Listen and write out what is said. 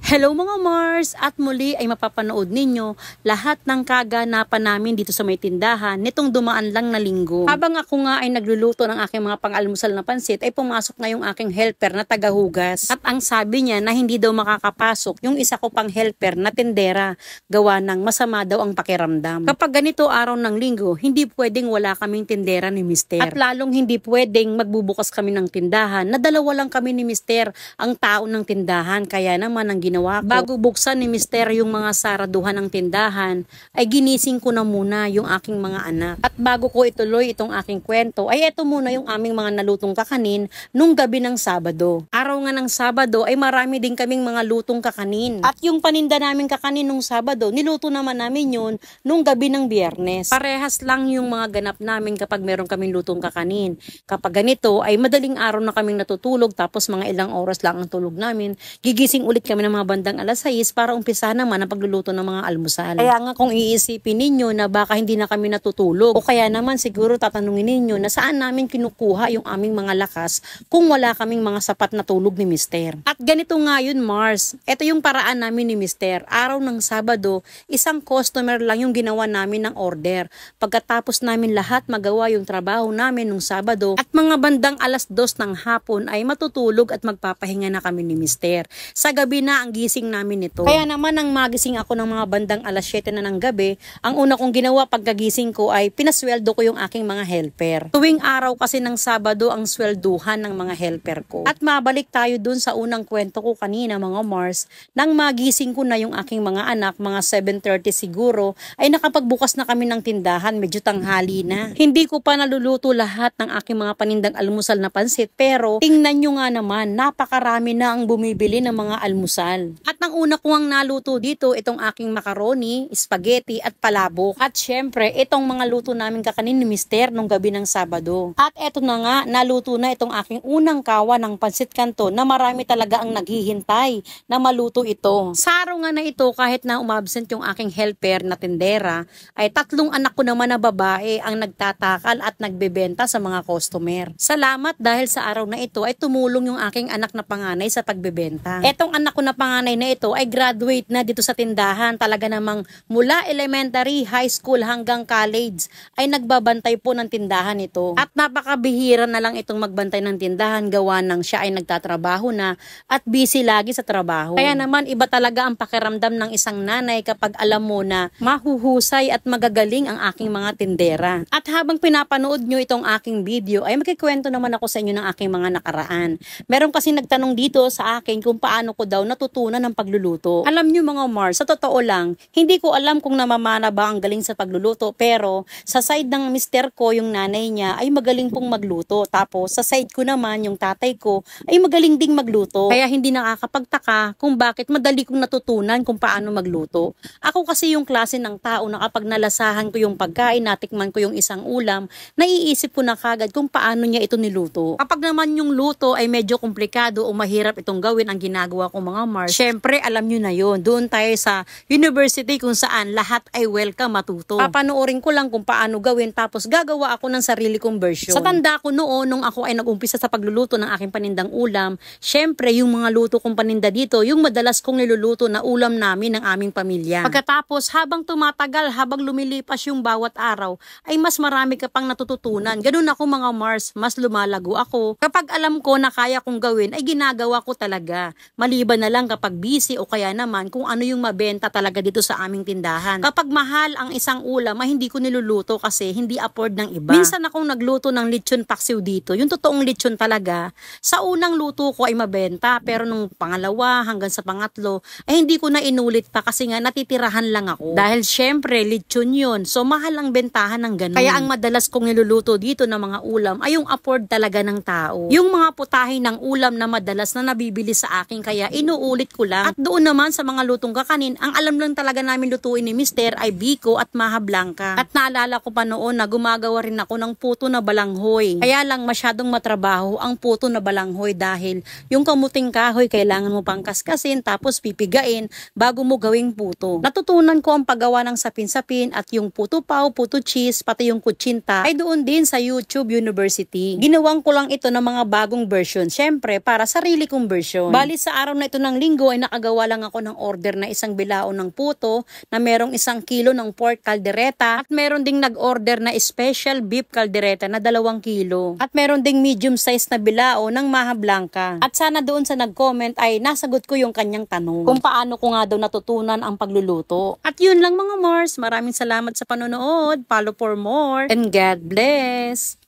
Hello mga Mars! At muli ay mapapanood ninyo lahat ng kaganapan namin dito sa may tindahan nitong dumaan lang na linggo. Habang ako nga ay nagluluto ng aking mga pang-almusal na pansit ay pumasok na yung aking helper na tagahugas. At ang sabi niya na hindi daw makakapasok yung isa ko pang helper na tindera, gawa ng masama daw ang pakiramdam. Kapag ganito araw ng linggo, hindi pwedeng wala kaming tindera ni Mister. At lalong hindi pwedeng magbubukas kami ng tindahan na dalawa lang kami ni Mister ang tao ng tindahan. Kaya naman ang ginawa ko, bago buksan ni Mister yung mga saraduhan ng tindahan, ay ginising ko na muna yung aking mga anak. At bago ko ituloy itong aking kwento, ay eto muna yung aming mga nalutong kakanin nung gabi ng Sabado. Araw nga ng Sabado ay marami din kaming mga lutong kakanin. At yung paninda namin kakanin nung Sabado, niluto naman namin yun nung gabi ng Biyernes. Parehas lang yung mga ganap namin kapag meron kaming lutong kakanin. Kapag ganito ay madaling araw na kaming natutulog, tapos mga ilang oras lang ang tulog namin, gigising ulit kami ng mga bandang alas 6 para umpisahan naman ang pagluluto ng mga almusal. Kaya nga kung iisipin ninyo na baka hindi na kami natutulog, o kaya naman siguro tatanungin ninyo na saan namin kinukuha yung aming mga lakas kung wala kaming mga sapat na tulog ni Mister. At ganito nga yun, Mars. Ito yung paraan namin ni Mister. Araw ng Sabado, isang customer lang yung ginawa namin ng order. Pagkatapos namin lahat magawa yung trabaho namin nung Sabado, at mga bandang alas 2 ng hapon ay matutulog at magpapahinga na kami ni Mister. Sa gabi na ang gising namin nito. Kaya naman nang magising ako ng mga bandang alas 7 na ng gabi, ang una kong ginawa pagkagising ko ay pinasweldo ko yung aking mga helper. Tuwing araw kasi ng Sabado ang swelduhan ng mga helper ko. At mabalik tayo dun sa unang kwento ko kanina mga Mars, nang magising ko na yung aking mga anak, mga 7:30 siguro, ay nakapagbukas na kami ng tindahan, medyo tanghali na. Hindi ko pa naluluto lahat ng aking mga panindang almusal na pansit, pero tingnan nyo nga naman, napakarami na ang bumibili ng mga almusal. At ang una ko ang naluto dito, itong aking macaroni, spaghetti at palabok. At syempre, itong mga luto namin kakanin ni Mister nung gabi ng Sabado. At eto na nga, naluto na itong aking unang kawa ng pansit kanto na marami talaga ang naghihintay na maluto ito. Sa araw nga na ito, kahit na umabsent yung aking helper na tindera, ay 3 anak ko naman na babae ang nagtatakal at nagbebenta sa mga customer. Salamat dahil sa araw na ito ay tumulong yung aking anak na panganay sa pagbebenta. Etong anak ko na panganay na ito ay graduate na dito sa tindahan. Talaga namang mula elementary, high school hanggang college ay nagbabantay po ng tindahan ito. At napakabihira na lang itong magbantay ng tindahan, gawa ng siya ay nagtatrabaho na at busy lagi sa trabaho. Kaya naman iba talaga ang pakiramdam ng isang nanay kapag alam mo na mahuhusay at magagaling ang aking mga tindera. At habang pinapanood nyo itong aking video ay magkikwento naman ako sa inyo ng aking mga nakaraan. Meron kasi nagtanong dito sa akin kung paano ko daw natutunan ng pagluluto. Alam nyo mga Mars, sa totoo lang, hindi ko alam kung namamana ba ang galing sa pagluluto, pero sa side ng Mister ko, yung nanay niya ay magaling pong magluto. Tapos sa side ko naman, yung tatay ko ay magaling ding magluto. Kaya hindi nakakapagtaka kung bakit madali kong natutunan kung paano magluto. Ako kasi yung klase ng tao na kapag nalasahan ko yung pagkain, natikman ko yung isang ulam, naiisip ko na kagad kung paano niya ito niluto. Kapag naman yung luto ay medyo komplikado o mahirap itong gawin ang ginagawa ko mga Mars, syempre alam nyo na yun. Doon tayo sa university kung saan lahat ay welcome matuto. Papanoorin ko lang kung paano gawin, tapos gagawa ako ng sarili kong version. Sa tanda ko noon, nung ako ay nag-umpisa sa pagluluto ng aking panindang ulam, syempre yung mga luto kong paninda dito, yung madalas kong niluluto na ulam namin ng aming pamilya. Pagkatapos, habang tumatagal, habang lumilipas yung bawat araw, ay mas marami ka pang natututunan. Ganun ako mga Mars, mas lumalago ako. Kapag alam ko na kaya kong gawin, ay ginagawa ko talaga. Maliban na lang kapag busy o kaya naman kung ano yung mabenta talaga dito sa aming tindahan. Kapag mahal ang isang ulam ay hindi ko niluluto kasi hindi afford ng iba. Minsan akong nagluto ng lechon paksiw dito. Yung totoong lechon talaga. Sa unang luto ko ay mabenta, pero nung pangalawa hanggang sa pangatlo ay hindi ko na inulit pa kasi nga natitirahan lang ako. Dahil syempre lechon yun. So mahal ang bentahan ng ganun. Kaya ang madalas kong niluluto dito ng mga ulam ay yung afford talaga ng tao. Yung mga putahe ng ulam na madalas na nabibili sa akin, kaya inuulit ko lang. At doon naman sa mga lutong kakanin, ang alam lang talaga namin lutuin ni Mister ay biko at maha blanca. At naalala ko pa noon na gumagawa rin ako ng puto na balanghoy. Kaya lang masyadong matrabaho ang puto na balanghoy dahil yung kamuting kahoy kailangan mo pang kaskasin tapos pipigain bago mo gawing puto. Natutunan ko ang paggawa ng sapin-sapin at yung puto pao, puto cheese, pati yung kutsinta ay doon din sa YouTube University. Ginawang ko lang ito ng mga bagong version, syempre para sarili kong version. Bali sa araw na ito ng linggo ay nakagawa lang ako ng order na isang bilao ng puto na merong 1 kilo ng pork caldereta at meron ding nag-order na special beef caldereta na 2 kilo. At meron ding medium size na bilao ng maha blanca. At sana doon sa nag-comment ay nasagot ko yung kanyang tanong kung paano ko nga daw natutunan ang pagluluto. At yun lang mga Mars, maraming salamat sa panonood. Follow for more and God bless!